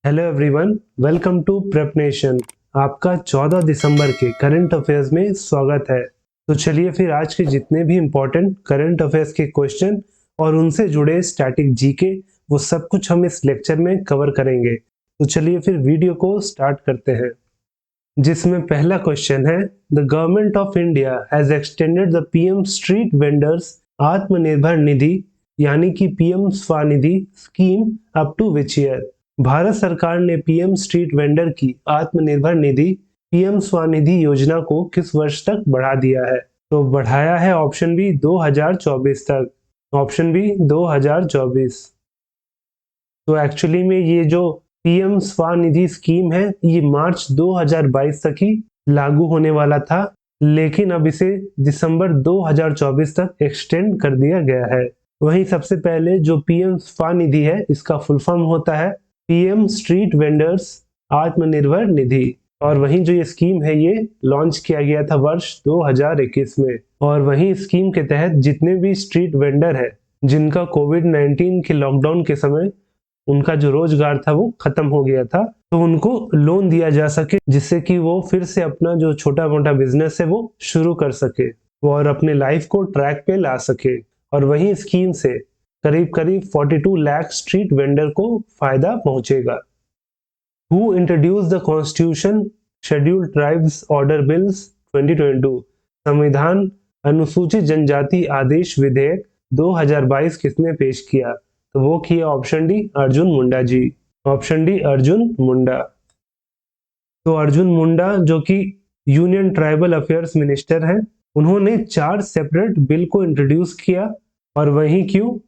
Hello everyone, welcome to Prep Nation. आपका 14 दिसंबर के current affairs में स्वागत है। तो चलिए फिर आज के जितने भी इम्पोर्टेंट करंट अफेयर्स के क्वेश्चन और उनसे जुड़े स्टैटिक जीके वो सब कुछ हम इस लेक्चर में कवर करेंगे। तो चलिए फिर वीडियो को स्टार्ट करते हैं, जिसमें पहला क्वेश्चन है, the government of India has extended the PM street vendors Atmanirbhar Nidhi यानी कि PM Svanidhi scheme up to which year. Bharat सरकार ने पीएम स्ट्रीट वेंडर की आत्मनिर्भर निधि पीएम स्वनिधि योजना को किस वर्ष तक बढ़ा दिया है? तो बढ़ाया है ऑप्शन बी 2024 तक। Option B 2024। तो एक्चुअली में ये जो पीएम स्वनिधि स्कीम है ये मार्च 2022 तक ही लागू होने वाला था, लेकिन अब इसे दिसंबर 2024 तक एक्सटेंड कर दिया गया है। वहीं सबसे पहले जो पीएम स्वनिधि है इसका फुल फॉर्म होता है पीएम स्ट्रीट वेंडर्स आत्मनिर्भर निधि, और वहीं जो ये स्कीम है ये लॉन्च किया गया था वर्ष 2021 में। और वहीं स्कीम के तहत जितने भी स्ट्रीट वेंडर है जिनका कोविड-19 के लॉकडाउन के समय उनका जो रोजगार था वो खत्म हो गया था, तो उनको लोन दिया जा सके जिससे कि वो फिर से अपना जो छोटा मोटा बिजनेस है वो शुरू कर सके और अपने लाइफ को ट्रैक पे ला सके। और वहीं स्कीम से करीब करीब 42 लाख स्ट्रीट वेंडर को फायदा पहुंचेगा। Who introduce the constitution scheduled tribes order bills 2022? संविधान अनुसूचित जनजाति आदेश विधेयक 2022 किसने पेश किया? तो वो किया option D Arjun Munda ji. Option D Arjun Munda. तो अर्जुन मुंडा जो कि यूनियन ट्राइबल अफेयर्स मिनिस्टर हैं, उन्होंने 4 सेपरेट बिल को इंट्रोड्यूस किया। और वहीं क्यों?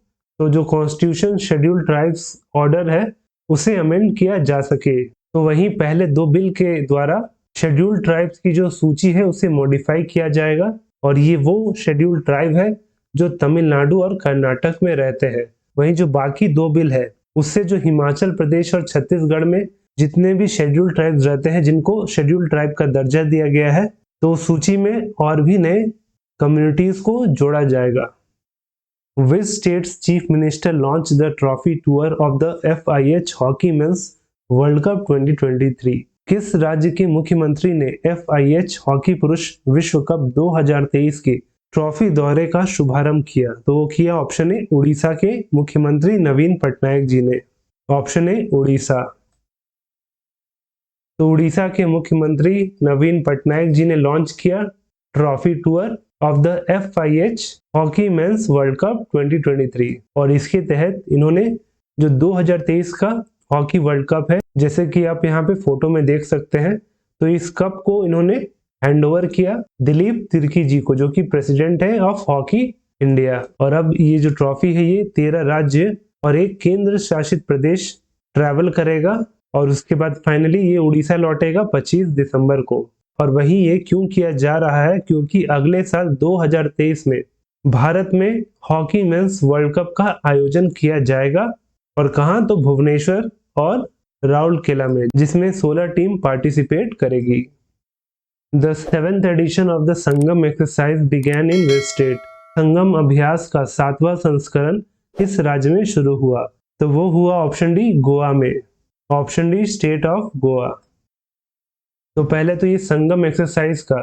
तो जो कॉन्स्टिट्यूशन शेड्यूल्ड ट्राइब्स ऑर्डर है उसे अमेंड किया जा सके। तो वहीं पहले 2 बिल के द्वारा शेड्यूल्ड ट्राइब्स की जो सूची है उसे मॉडिफाई किया जाएगा, और ये वो शेड्यूल्ड ट्राइब है जो तमिलनाडु और कर्नाटक में रहते हैं। वहीं जो बाकी 2 बिल है उससे जो हिमाचल प्रदेश और छत्तीसगढ़ में जितने भी शेड्यूल्ड ट्राइब्स रहते हैं जिनको शेड्यूल्ड ट्राइब का दर्जा दिया गया है, तो सूची में और भी नए कम्युनिटीज को जोड़ा जाएगा। Which state's chief minister launched the trophy tour of the FIH Hockey Men's World Cup 2023? किस राज्य के मुख्यमंत्री ने FIH हॉकी पुरुष विश्व कप 2023 के ट्रॉफी दौरे का शुभारंभ किया? तो वो किया ऑप्शन ए उड़ीसा के मुख्यमंत्री नवीन पटनायक जी ने। Option A Orissa. तो उड़ीसा के मुख्यमंत्री नवीन पटनायक जी ने लॉन्च किया trophy tour of the FIH hockey mains world cup 2023, और इसके तहत इन्होंने जो 2023 का हॉकी वर्ल्ड कप है, जैसे कि आप यहाँ पे फोटो में देख सकते हैं, तो इस कप को इन्होंने हैंड ओवर किया दिलीप तिर्की जी को, जो कि प्रेसिडेंट है ऑफ हॉकी इंडिया। और अब ये जो ट्रॉफी है ये 13 राज्य और एक केंद्र शासित प्रदेश ट्रैवल करेगा, और उसके बाद फाइनली ये उड़ीसा लौटेगा 25 दिसंबर को। और वही ये क्यों किया जा रहा है? क्योंकि अगले साल 2023 में भारत में हॉकी मेंस वर्ल्ड कप का आयोजन किया जाएगा, और कहां? तो भुवनेश्वर और राउरकेला में, जिसमें 16 टीम पार्टिसिपेट करेगी। The 7th edition of the Sangam exercise began in which state? Sangam अभ्यास का 7वां संस्करण किस राज्य में शुरू हुआ? तो वो हुआ ऑप्शन डी गोवा में। Option D state of Goa. तो पहले तो ये संगम एक्सरसाइज का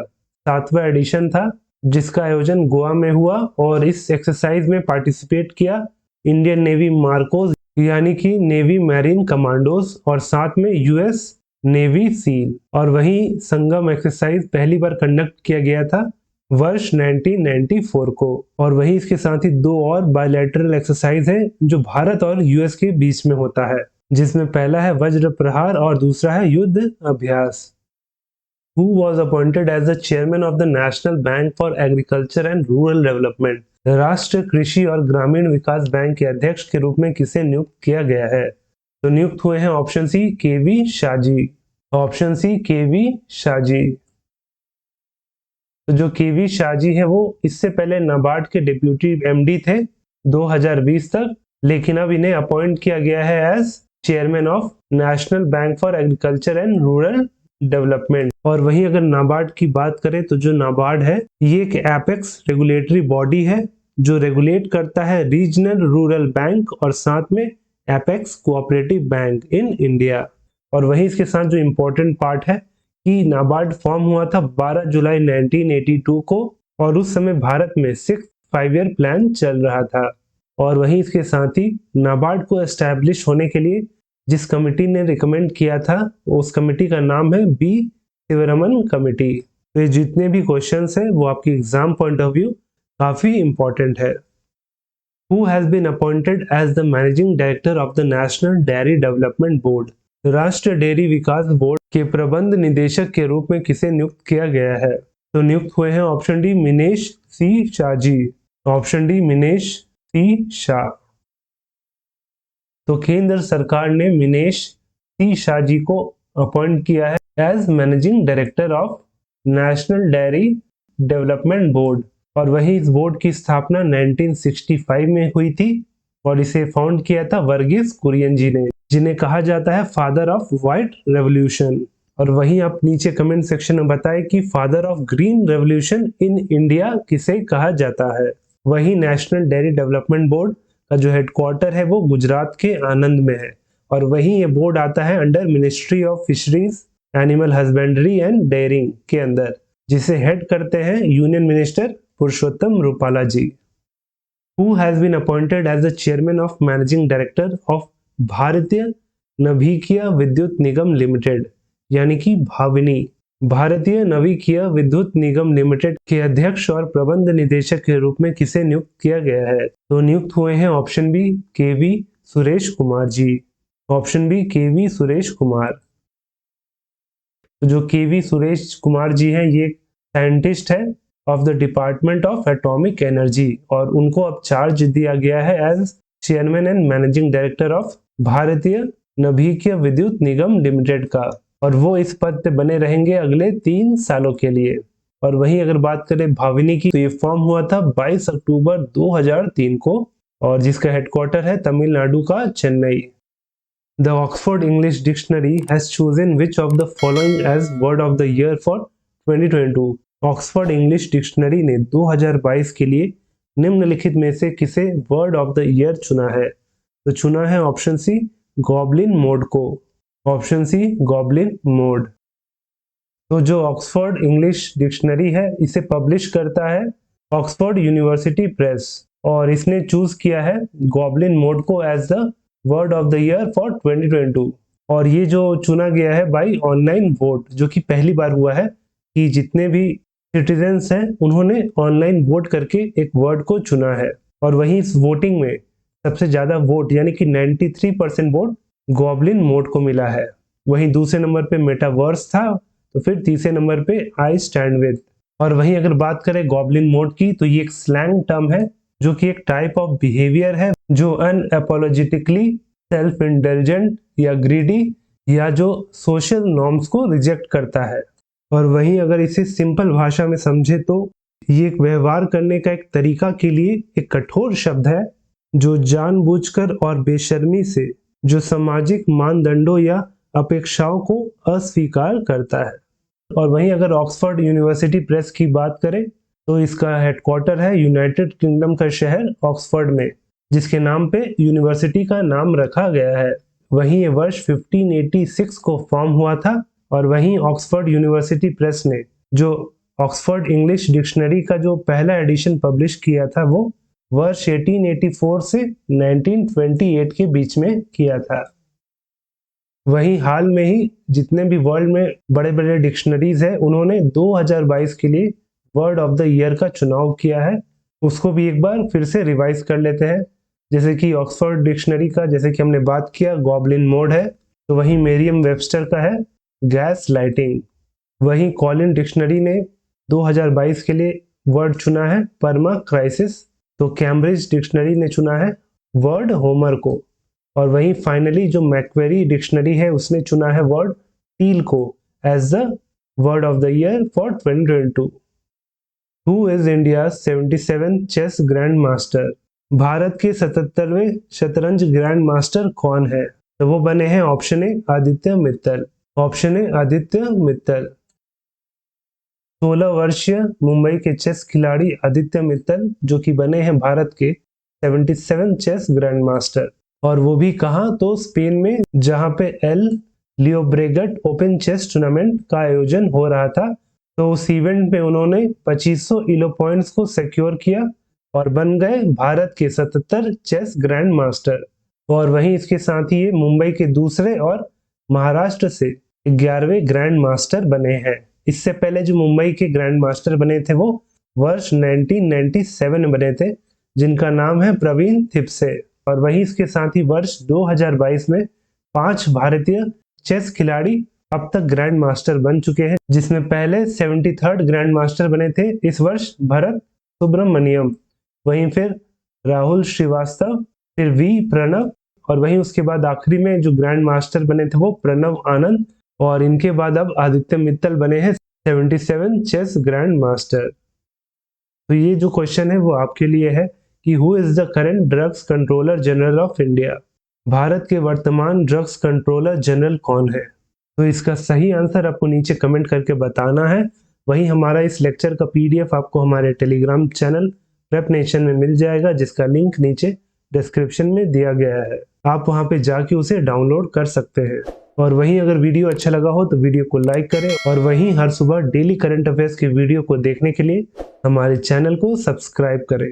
7वां एडिशन था जिसका आयोजन गोवा में हुआ, और इस एक्सरसाइज में पार्टिसिपेट किया इंडियन नेवी मार्कोस यानी कि नेवी मैरीन कमांडोज, और साथ में यूएस नेवी सील। और वहीं संगम एक्सरसाइज पहली बार कंडक्ट किया गया था वर्ष 1994 को। और वहीं इसके साथ ही 2 और बायलैटरल एक्सरसाइज है जो भारत और यूएस के बीच में होता है, जिसमें पहला है वज्र प्रहार और दूसरा है युद्ध अभ्यास। Who was appointed as the chairman of the National Bank for Agriculture and Rural Development? राष्ट्रीय कृषि और ग्रामीण विकास बैंक के अध्यक्ष के रूप में किसे नियुक्त किया गया है? तो नियुक्त हुए हैं ऑप्शन सी केवी शाजी। ऑप्शन सी केवी शाजी। तो जो केवी शाजी है वो इससे पहले नाबार्ड के डिप्यूटी एमडी थे 2020 तक, लेकिन अब इन्हें अपॉइंट किया गया है as chairman of National Bank for Agriculture and Rural Development. और वहीं अगर नाबार्ड की बात करें तो जो नाबार्ड है ये एक एपेक्स रेगुलेटरी बॉडी है जो रेगुलेट करता है रीजनल रूरल बैंक और साथ में apex cooperative bank in India. और वहीं इसके साथ जो इम्पोर्टेंट पार्ट है कि नाबार्ड फॉर्म हुआ था 12 जुलाई 1982 को, और उस समय भारत में 5 ईयर प्लान चल रहा था। और वहीं इसके साथ ही नाबार्ड को एस्टैब्लिश होने के लिए जिस कमिटी ने रिकमेंड किया था, उस कमिटी का नाम है बी शिवरमन कमिटी। तो ये जितने भी क्वेश्चंस हैं वो आपकी एग्जाम पॉइंट ऑफ व्यू काफी इंपॉर्टेंट है। Who has been appointed as the managing director of the National Dairy Development Board? राष्ट्रीय डेयरी विकास बोर्ड के प्रबंध निदेशक के रूप में किसे नियुक्त किया गया है? तो नियुक्त हुए हैं ऑप्शन डी मिनेश सी शाह जी। ऑप्शन डी मिनेश सी शाह। तो केंद्र सरकार ने मिनेश सी शाह जी को अपॉइंट किया है as managing director of National Dairy Development Board. और वही इस बोर्ड की स्थापना 1965 में हुई थी और इसे फाउंड किया था वर्गीस कुरियन जी ने, जिन्हें कहा जाता है फादर ऑफ व्हाइट रेवोल्यूशन। और वहीं आप नीचे कमेंट सेक्शन में बताएं कि father of green revolution in India किसे कहा जाता है। वही नेशनल डेयरी डेवलपमेंट बोर्ड का जो हेडक्वार्टर है वो गुजरात के आनंद में है। और वहीं ये बोर्ड आता है under Ministry of Fisheries, Animal Husbandry and Dairying के अंदर, जिसे हेड करते हैं union minister Purushottam Rupala ji. Who has been appointed as the chairman of managing director of भारतीय नभिकीय विद्युत निगम लिमिटेड, यानी कि भाविनी। भारतीय नभिकीय विद्युत निगम लिमिटेड के अध्यक्ष और प्रबंध निदेशक के रूप में किसे नियुक्त किया गया है? तो नियुक्त हुए हैं ऑप्शन बी केवी सुरेश कुमार जी। ऑप्शन बी केवी सुरेश कुमार। तो जो केवी सुरेश कुमार जी हैं ये साइंटिस्ट है of the department of atomic energy, और उनको अब चार्ज दिया गया है as chairman and managing director of Bharatiya Nabhikiya विद्युत निगम लिमिटेड का, और वो इस पद पे बने रहेंगे अगले 3 सालों के लिए। और वहीं अगर बात करें भाविनी की, तो ये फॉर्म हुआ था 22 अक्टूबर 2003 को, और जिसका हेडक्वार्टर है तमिलनाडु का Chennai. The Oxford English Dictionary has chosen which of the following as word of the year for 2022। Oxford English Dictionary ने 2022 के लिए निम्नलिखित में से किसे वर्ड ऑफ द ईयर चुना है? तो चुना है ऑप्शन सी गॉब्लिन मोड को। Option C goblin mode. तो जो ऑक्सफोर्ड इंग्लिश डिक्शनरी है इसे पब्लिश करता है ऑक्सफोर्ड यूनिवर्सिटी प्रेस, और इसने चूज किया है गॉब्लिन मोड को as the word of the year for 2022। और ये जो चुना गया है बाय ऑनलाइन वोट, जो कि पहली बार हुआ है कि जितने भी सिटीजन्स हैं उन्होंने ऑनलाइन वोट करके एक वर्ड को चुना है। और वहीं इस वोटिंग में सबसे ज्यादा वोट यानी कि 93% वोट गॉब्लिन मोड को मिला है। वहीं दूसरे नंबर पे मेटावर्स था, तो फिर तीसरे नंबर पे आई स्टैंड विद। और वहीं अगर बात करें गॉब्लिन मोड की, तो ये एक स्लैंग टर्म है जो कि एक टाइप ऑफ बिहेवियर है जो अनएपोलॉजिटिकली सेल्फ इंडल्जेंट या ग्रीडी या जो सोशल नॉर्म्स को रिजेक्ट करता है। और वहीं अगर इसे सिंपल भाषा में समझे तो ये एक व्यवहार करने का एक तरीका के लिए एक कठोर शब्द है जो जानबूझकर और बेशर्मी से जो सामाजिक मानदंडों या अपेक्षाओं को अस्वीकार करता है। और वहीं अगर ऑक्सफोर्ड यूनिवर्सिटी प्रेस की बात करें तो इसका हेडक्वार्टर है यूनाइटेड किंगडम का शहर ऑक्सफोर्ड में, जिसके नाम पे यूनिवर्सिटी का नाम रखा गया है। वहीं ये वर्ष 1586 को फॉर्म हुआ था। और वहीं ऑक्सफोर्ड यूनिवर्सिटी प्रेस ने जो ऑक्सफोर्ड इंग्लिश डिक्शनरी का जो पहला एडिशन पब्लिश किया था वो वर्ष 1884 से 1928 के बीच में किया था। वहीं हाल में ही जितने भी वर्ल्ड में बड़े बड़े डिक्शनरीज है उन्होंने 2022 के लिए वर्ड ऑफ द ईयर का चुनाव किया है। उसको भी एक बार फिर से रिवाइज कर लेते हैं। जैसे कि ऑक्सफोर्ड डिक्शनरी का जैसे कि हमने बात किया गॉब्लिन मोड है, तो वहीं मेरियम वेबस्टर का है गैस लाइटिंग। वहीं कॉलिन डिक्शनरी ने 2022 के लिए वर्ड चुना है परमा क्राइसिस। तो कैम्ब्रिज डिक्शनरी ने चुना है वर्ड होमर को। और वहीं फाइनली जो मैक्वेरी डिक्शनरी है उसने चुना है वर्ड टील को as the word of the year for 2022। Who is India 77 chess grand master? Bharat के 77वें शतरंज ग्रैंड मास्टर कौन है? तो वो बने हैं option A Aditya Mittal. Option A Aditya Mittal. 16 वर्षीय मुंबई के चेस खिलाड़ी आदित्य मित्तल जो कि बने हैं भारत के 77 चेस ग्रैंड मास्टर। और वो भी कहाँ? तो स्पेन में, जहाँ पे एल लियोब्रेगट ओपन चेस टूर्नामेंट का आयोजन हो रहा था। तो उस इवेंट में उन्होंने 2500 इलो पॉइंट्स को सिक्योर किया और बन गए भारत के 77 चेस ग्रैंड मास्टर। और वहीं इसके साथ ही ये मुंबई के दूसरे और महाराष्ट्र से 11वें ग्रैंड मास्टर बने हैं। इससे पहले जो मुंबई के ग्रैंड मास्टर बने थे वो वर्ष 1997 में बने थे, जिनका नाम है प्रवीण थिप्से। और वहीं इसके साथ ही वर्ष 2022 में 5 भारतीय चेस खिलाड़ी अब तक ग्रैंड मास्टर बन चुके हैं, जिसमें पहले 73rd ग्रैंड मास्टर बने थे इस वर्ष भरत सुब्रमण्यम, वहीं फिर राहुल श्रीवास्तव, फिर वी प्रणव, और वहीं उसके बाद आखिरी में जो ग्रैंड मास्टर बने थे वो प्रणव आनंद, और इनके बाद अब आदित्य मित्तल बने हैं 77 चेस ग्रैंड मास्टर। तो ये जो क्वेश्चन है वो आपके लिए है कि who is the current drugs controller general of India. Bharat के वर्तमान ड्रग्स कंट्रोलर जनरल कौन है? तो इसका सही आंसर आपको नीचे कमेंट करके बताना है। वहीं हमारा इस लेक्चर का पीडीएफ आपको हमारे टेलीग्राम चैनल प्रेप नेशन में मिल जाएगा, जिसका लिंक नीचे डिस्क्रिप्शन में दिया गया है। आप वहां पे जाके उसे डाउनलोड कर सकते हैं। और वहीं अगर वीडियो अच्छा लगा हो तो वीडियो को लाइक करें, और वहीं हर सुबह डेली करंट अफेयर्स की वीडियो को देखने के लिए हमारे चैनल को सब्सक्राइब करें।